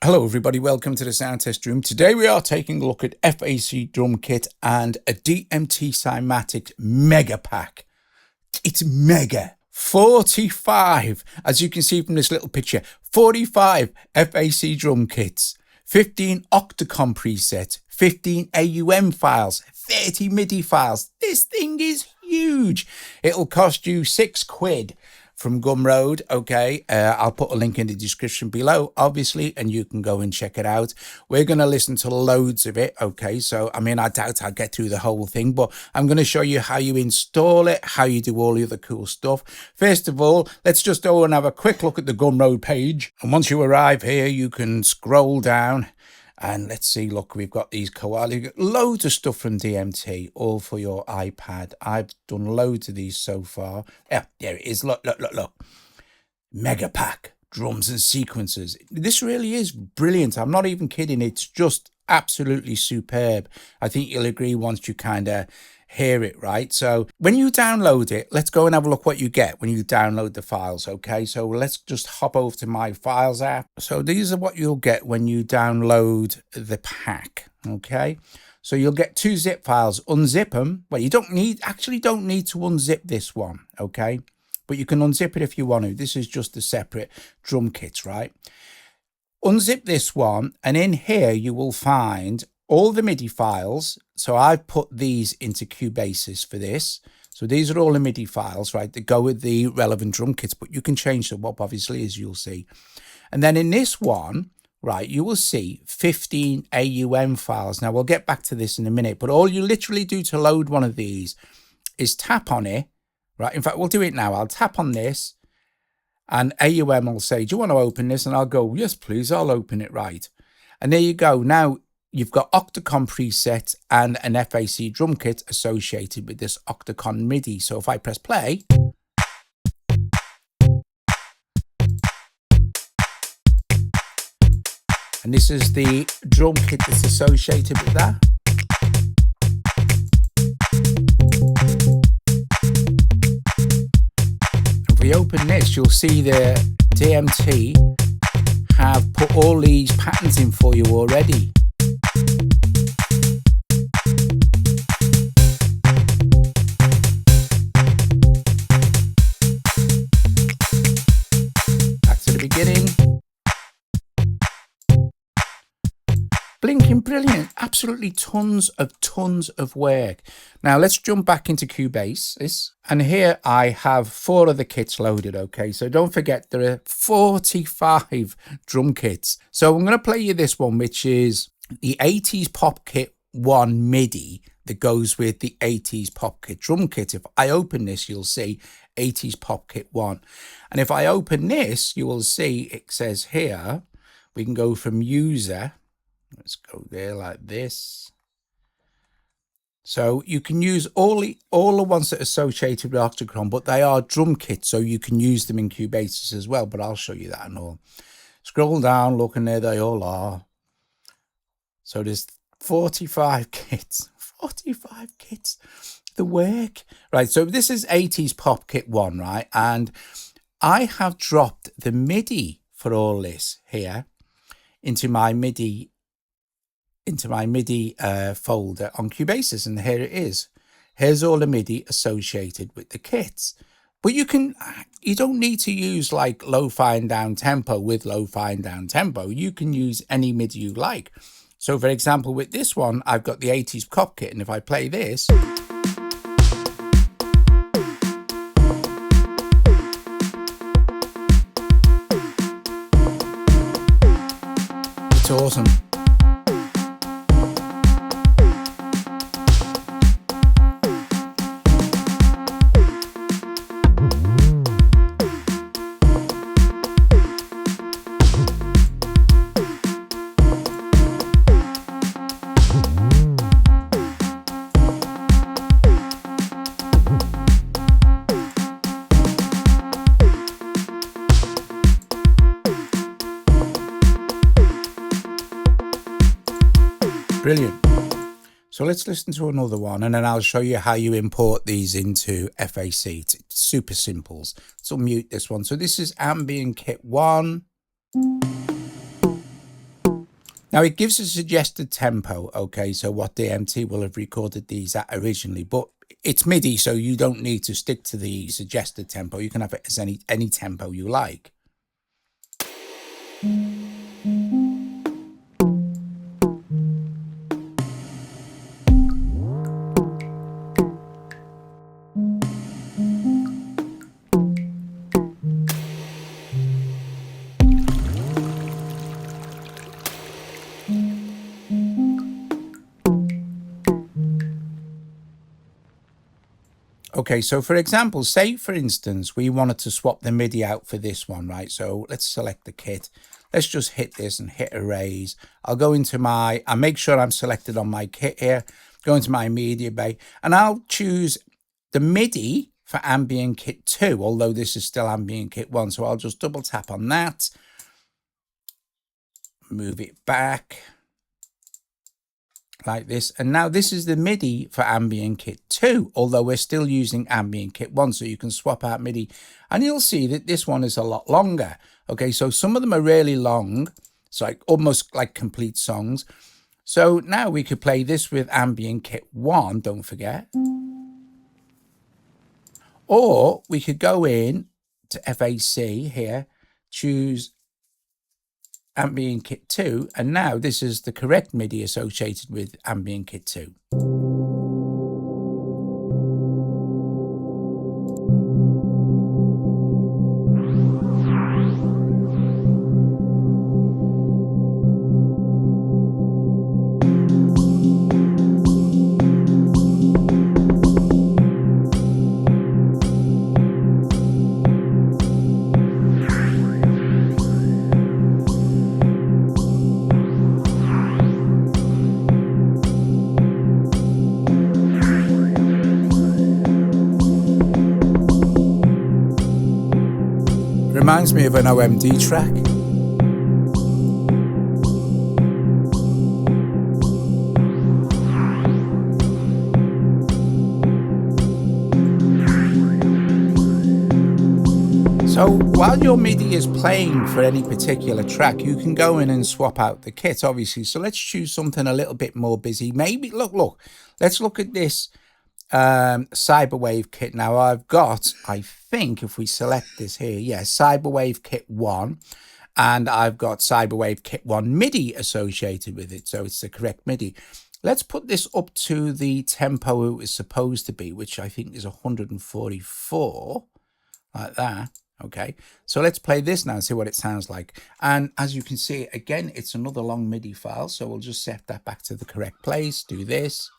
Hello everybody, welcome to the Sound Test Room. Today we are taking a look at FAC Drumkit and a DMTcymatics mega pack. It's mega. 45, as you can see from this little picture, 45 FAC drum kits, 15 Octachron presets, 15 AUM files, 30 Midi files. This thing is huge. It'll cost you £6 from Gumroad. Okay, I'll put a link in the description below, obviously, and you can go and check it out. We're going to listen to loads of it. Okay, so I mean, I doubt I'll get through the whole thing, but I'm going to show you how you install it, how you do all the other cool stuff. First of all, let's just go and have a quick look at the Gumroad page. And once you arrive here, you can scroll down. And let's see, look, we've got these Koala, loads of stuff from DMT, all for your iPad. I've done loads of these so far. Yeah, there it is. Look. Mega pack, drums and sequencers. This really is brilliant. I'm not even kidding. It's just absolutely superb. I think you'll agree once you kind of hear it, right? So when you download it, let's go and have a look what you get when you download the files. Okay, so let's just hop over to my files app. So these are what you'll get when you download the pack. Okay, so you'll get 2 zip files. Unzip them. Well, you don't need to unzip this one. Okay, but you can unzip it if you want to. This is just a separate drum kit, right? Unzip this one, and in here you will find all the Midi files. So I've put these into Cubasis for this. So these are all the Midi files, right, that go with the relevant drum kits, but you can change them up, obviously, as you'll see. And then in this one, right, you will see 15 AUM files. Now, we'll get back to this in a minute, but all you literally do to load one of these is tap on it, right? In fact, we'll do it now. I'll tap on this, and AUM will say, do you want to open this? And I'll go, yes, please, I'll open it, right? And there you go. Now, you've got Octachron preset and an FAC drum kit associated with this Octachron Midi. So if I press play, and this is the drum kit that's associated with that. If we open this, you'll see the DMT have put all these patterns in for you already. Beginning. Blinking brilliant. Absolutely tons of work. Now let's jump back into Cubasis, and here I have 4 of the kits loaded. Okay, so don't forget there are 45 drum kits. So I'm going to play you this one, which is the 80s Pop Kit 1 Midi that goes with the 80s Pop Kit drum kit. If I open this, you'll see 80s Pop Kit 1. And if I open this, you will see it says here, we can go from user. Let's go there like this. So you can use all the ones that are associated with Octachron, but they are drum kits, so you can use them in Cubasis as well, but I'll show you that and all. Scroll down, look, and there they all are. So there's 45 kits. 45 kits. The work. Right, so this is 80s Pop Kit 1, right? And I have dropped the Midi for all this here into my Midi folder on Cubasis, and here it is. Here's all the Midi associated with the kits. But you don't need to use like lo-fi and down tempo with lo-fi and down tempo. You can use any Midi you like. So for example, with this one, I've got the 80s Pop Kit, and if I play this, it's awesome. Brilliant. So let's listen to another one, and then I'll show you how you import these into FAC. It's super simple. So mute this one. So this is Ambient Kit 1. Now it gives a suggested tempo, okay, so what DMT will have recorded these at originally, but it's MIDI, so you don't need to stick to the suggested tempo. You can have it as any tempo you like. Okay, so for example, say for instance, we wanted to swap the MIDI out for this one, right? So let's select the kit. Let's just hit this and hit erase. I'll go into I'll make sure I'm selected on my kit here, go into my media bay, and I'll choose the MIDI for Ambient Kit 2, although this is still Ambient Kit 1. So I'll just double tap on that, move it back like this, and now this is the MIDI for Ambient Kit 2, although we're still using Ambient Kit 1, so you can swap out MIDI, and you'll see that this one is a lot longer. Okay, so some of them are really long, it's like almost like complete songs. So now we could play this with Ambient Kit 1, don't forget, or we could go in to FAC here, choose Ambient Kit 2, and now this is the correct MIDI associated with Ambient Kit 2. Reminds me of an OMD track. So while your MIDI is playing for any particular track, you can go in and swap out the kit, obviously. So let's choose something a little bit more busy. Maybe, look, let's look at this Cyberwave kit. Now I've got, I think if we select this here, Cyberwave kit 1, and I've got Cyberwave kit 1 MIDI associated with it, so it's the correct MIDI. Let's put this up to the tempo it was supposed to be, which I think is 144, like that. Okay, so let's play this now and see what it sounds like. And as you can see, again, it's another long MIDI file, so we'll just set that back to the correct place, do this.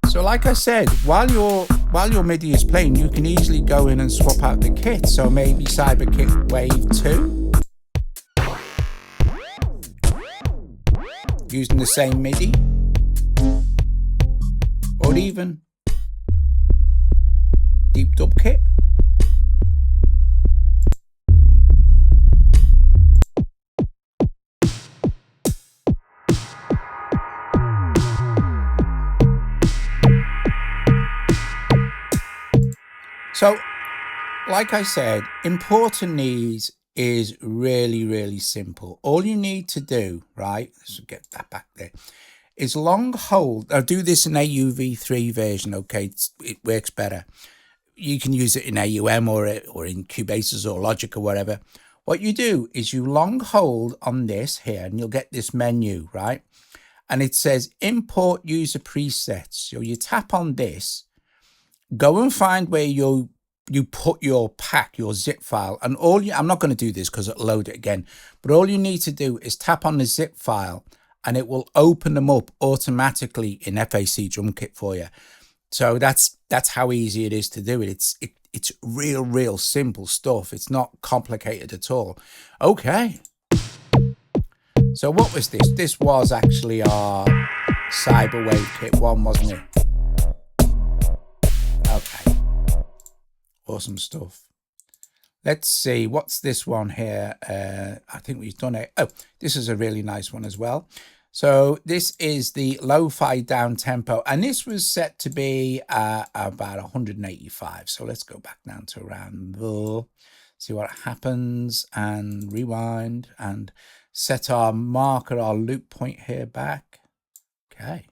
So like I said, while your MIDI is playing, you can easily go in and swap out the kit. So maybe Cyberkit Wave 2, using the same MIDI, or even Deep Dub Kit. So, like I said, importing these is really, really simple. All you need to do, right, let's get that back there, is long hold. I'll do this in AUV3 version, okay, it works better. You can use it in AUM or in Cubasis or Logic or whatever. What you do is you long hold on this here and you'll get this menu, right? and it says import user presets. So you tap on this, go and find where you put your pack, your zip file, and I'm not going to do this because it'll load it again, but all you need to do is tap on the zip file and it will open them up automatically in FAC Drumkit for you. So that's how easy it is to do it. It's real simple stuff. It's not complicated at all. Okay. So what was this? This was actually our Cyberwave kit one, wasn't it? Okay. Awesome stuff. Let's see. What's this one here? I think we've done it. Oh, this is a really nice one as well. So this is the lo-fi down tempo, and this was set to be about 185. So let's go back down to around there, see what happens, and rewind and set our marker, our loop point here back. Okay.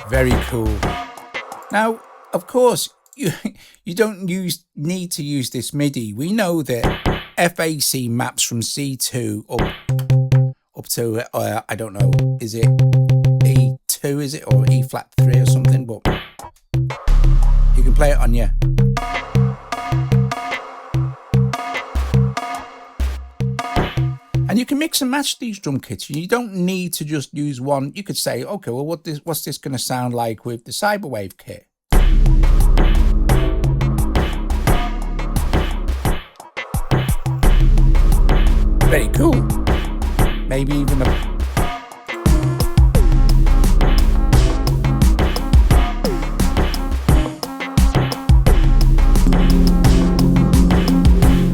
Very cool. Now, of course, you don't need to use this MIDI. We know that FAC maps from C2 up to I don't know, is it E2, is it, or E flat 3 or something? But you can play it on you. And you can mix and match these drum kits. You don't need to just use one. You could say, okay, well, what's this going to sound like with the Cyberwave kit? Very cool. Maybe even a...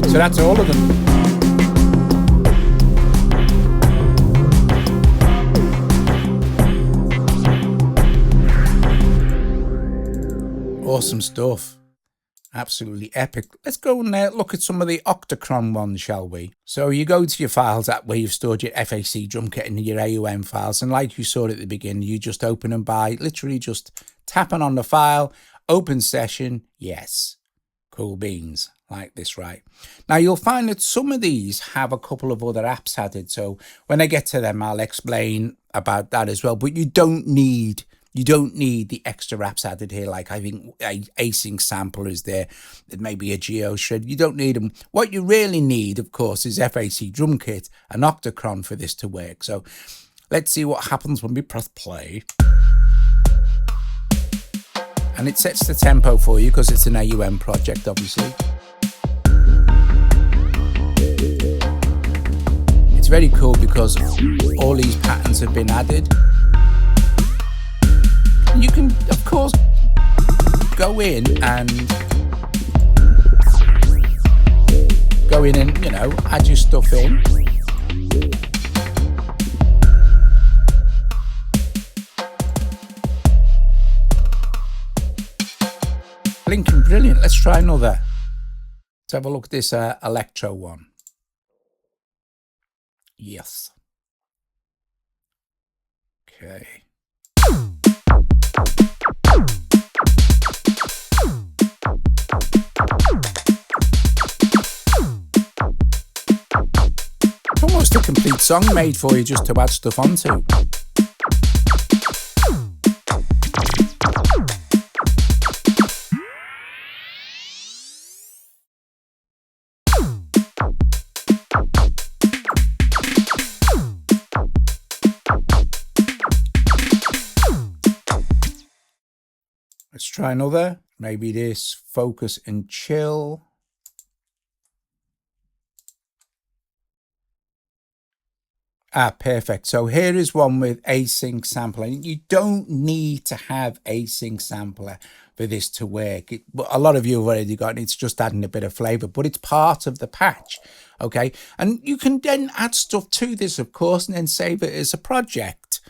So that's all of them. Awesome stuff. Absolutely epic. Let's go and look at some of the Octachron ones, shall we? So you go to your files app where you've stored your FAC Drumkit and your AUM files, and like you saw at the beginning, you just open them by literally just tapping on the file, open session, yes. Cool beans, like this, right? Now you'll find that some of these have a couple of other apps added, so when I get to them, I'll explain about that as well, but you don't need the extra apps added here. Like I think async sampler is there. It may be a geo shred. You don't need them. What you really need, of course, is FAC Drumkit and Octachron for this to work. So let's see what happens when we press play. And it sets the tempo for you because it's an AUM project, obviously. It's very cool because all these patterns have been added. You can, of course, go in and, you know, add your stuff in. Blinking brilliant. Let's try another. Let's have a look at this electro one. Yes. Okay. It's almost a complete song made for you just to add stuff onto. Let's try another. Maybe this focus and chill. Perfect. So here is one with async sampling. You don't need to have async sampler for this to work. A lot of you have already got it. It's just adding a bit of flavor, but it's part of the patch. Okay. And you can then add stuff to this, of course, and then save it as a project.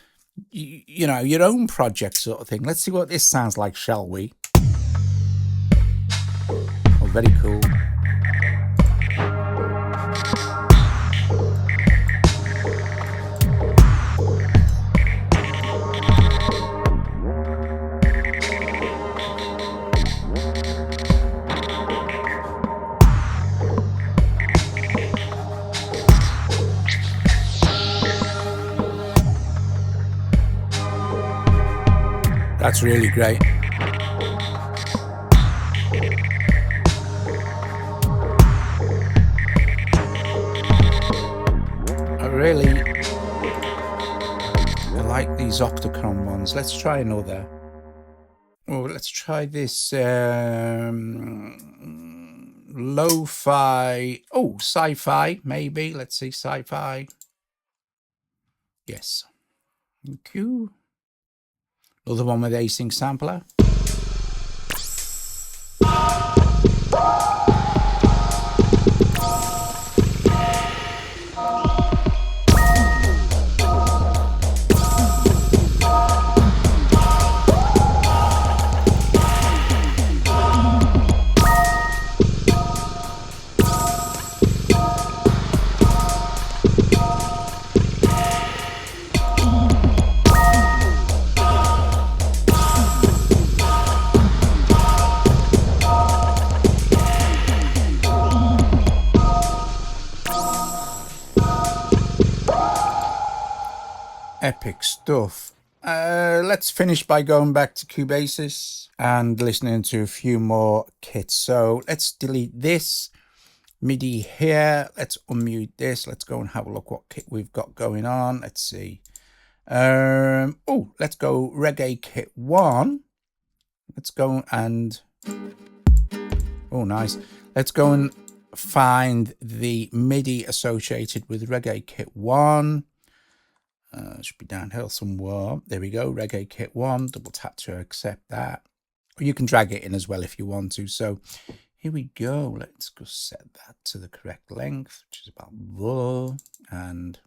you know, your own project sort of thing. Let's see what this sounds like, shall we? Oh, very cool. That's really great. I like these Octachron ones. Let's try another. Oh, let's try this lo-fi. Oh, sci-fi, maybe. Let's see, sci-fi. Yes. Thank you. Another one with async sampler. Epic stuff. Let's finish by going back to Cubasis and listening to a few more kits. So let's delete this MIDI here. Let's unmute this. Let's go and have a look what kit we've got going on. Let's see. Oh, let's go Reggae Kit 1. Let's go and... Oh, nice. Let's go and find the MIDI associated with Reggae Kit 1. Should be down here somewhere. There we go. Reggae Kit 1. Double tap to accept that. Or you can drag it in as well if you want to. So here we go. Let's go set that to the correct length, which is about there. And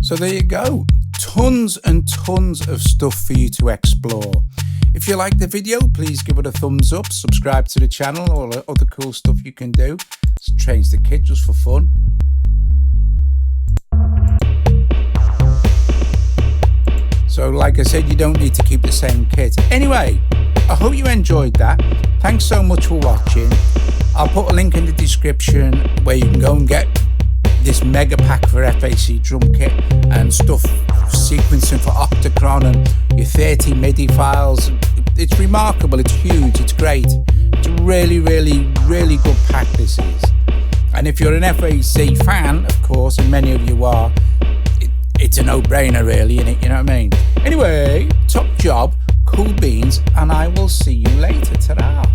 so there you go. Tons and tons of stuff for you to explore. If you like the video, please give it a thumbs up, subscribe to the channel, all the other cool stuff you can do. Just change the kit just for fun. So like I said, you don't need to keep the same kit. Anyway, I hope you enjoyed that. Thanks so much for watching. I'll put a link in the description where you can go and get this mega pack for FAC Drumkit and stuff, sequencing for Octachron and your 30 MIDI files. It's remarkable, it's huge, it's great. It's a really, really, really good pack this is. And if you're an FAC fan, of course, and many of you are, it's a no-brainer really, innit? You know what I mean? Anyway, top job, cool beans, and I will see you later. Ta-ra!